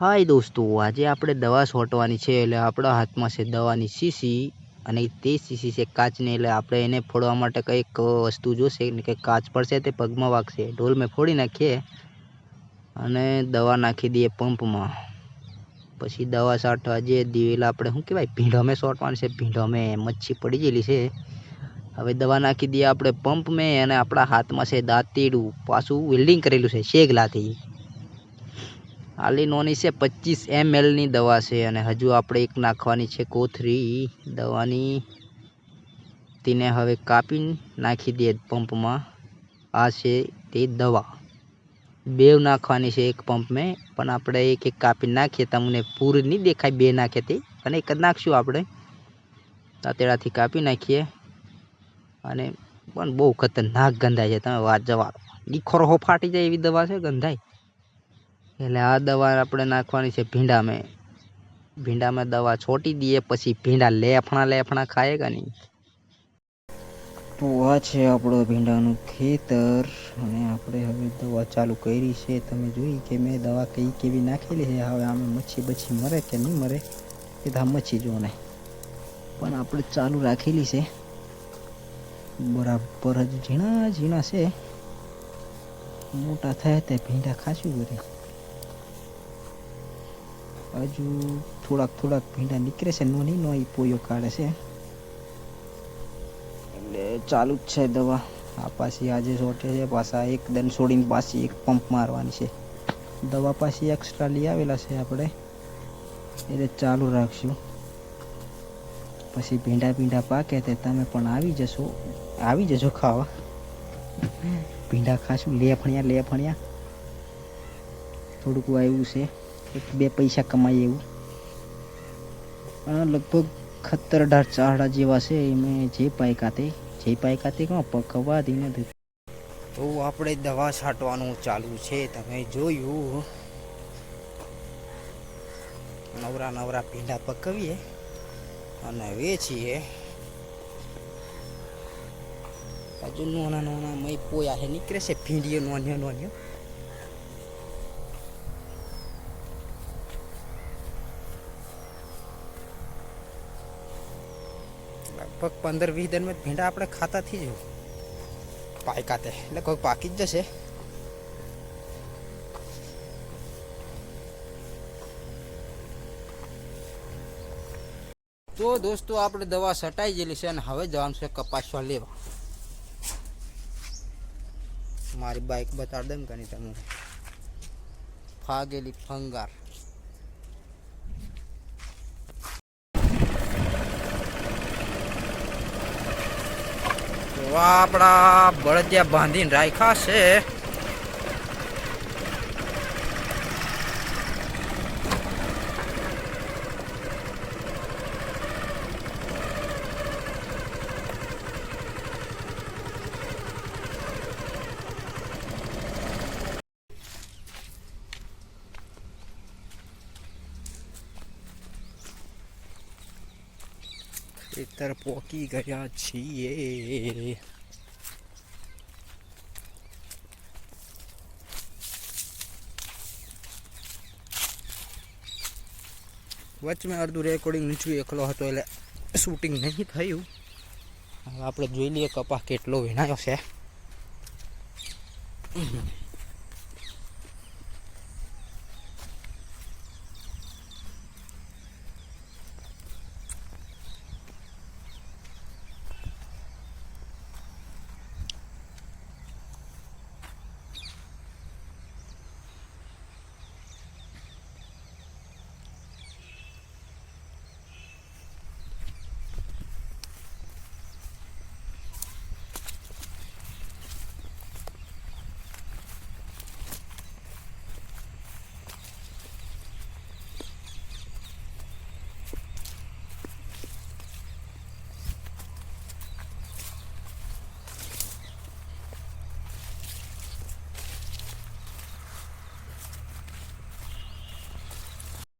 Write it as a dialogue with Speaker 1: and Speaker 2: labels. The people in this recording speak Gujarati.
Speaker 1: हाय दोस्तों, आज આપણે દવા છોટવાની છે એટલે આપણા હાથમાં છે દવાની શીશી અને તે શીશી છે કાચની એટલે આપણે એને ફોડવા માટે કંઈક વસ્તુ જોશે કે કાચ પડશે તે પગમાં વાગશે ઢોલ મેં ફોડી નાખીએ અને દવા નાખી દઈએ પંપમાં પછી દવા છાંટવા જે દિવેલા આપણે શું કહેવાય ભીંડામાં છોટવાની છે ભીંડામાં મચ્છી પડી ગયેલી છે હવે દવા નાખી દઈએ આપણે પંપમાં અને આપણા હાથમાં છે દાંતીડું પાછું વેલ્ડિંગ કરેલું છે શેગલાથી આલી નોની છે 25 ml ની દવા છે અને હજુ આપણે એક નાખવાની છે કોથરી દવાની તેને હવે કાપીને નાખી દે પંપમાં આ છે તે દવા બેવ નાખવાની છે એક પંપમાં પણ આપણે એક એક કાપીને નાખીએ તમને પૂરી નહીં દેખાય બે નાખે તે અને એક જ નાખશું આપણે તાતેડાથી કાપી નાખીએ અને પણ બહુ ખતરનાક ગંધાય છે તમે વાત જવા દીખરો હો ફાટી જાય એવી દવા છે ગંધાય એટલે આ દવા આપણે નાખવાની છે ભીંડામાં દવા છોટી દઈએ પછી ભીંડા લેફણા ખાય કે નહીં તો આ છે આપણો ભીંડાનું ખેતર અને આપણે હવે દવા ચાલુ કરી છે તમે જોઈ કે મેં દવા કેવી નાખેલી છે હવે આમે મચ્છી બચ્છી મરે કે નહીં મરે એ તો મચ્છી જો ને પણ આપણે ચાલુ રાખેલી છે બરાબર જ ઝીણા છે મોટા થાય તે ભીંડા ખાશું કરી હજુ થોડાક ભીંડા નીકળે છે નો એ પોયો કાઢે છે એટલે ચાલુ જ છે દવા આ પાછી આજે છોટે છે પાછા એક દન છોડીને પાછી એક પંપ મારવાની છે દવા પાછી એક્સ્ટ્રા લઈ આવેલા છે આપણે એટલે ચાલુ રાખશું પછી ભીંડા પાકે તે તમે પણ આવી જજો ખાવા ભીંડા ખાશું લેફણિયા થોડુંક આવ્યું છે એક બે પૈસા કમાય એવું લગભગ 17-18 ચારડા જેવા છે એમાં જે પાયકાતે કાં પકવા દી નથી તો આપણે દવા છાંટવાનું ચાલુ છે તમે જોયું નવરા ભીંડા પકવીએ અને વેચીએ હજુ નાના મય પોયા છે નીકળે છે ભીંડીઓ નોન્યો લગભગ 15-20 દિનમાં ભીંડા આપણે ખાતા થઈ જ પાયકાતે એટલે કોઈ પાકી જ જશે તો દોસ્તો આપણે દવા છટાઈ ગયેલી છે અને હવે જવાનું છે કપાસવા લેવા મારી બાઇક બતાડ દે કે નહીં તમે ફાગેલી ફંગાર આપણા બળદિયા બાંધીને રાખ્યા છે ખેતર પોકી ગયા છીએ વચમાં અડધું રેકોર્ડિંગ નીચું એકલો હતો એટલે શૂટિંગ નહીં થયું હવે આપણે જોઈ લઈએ કપા કેટલો વિનાયો છે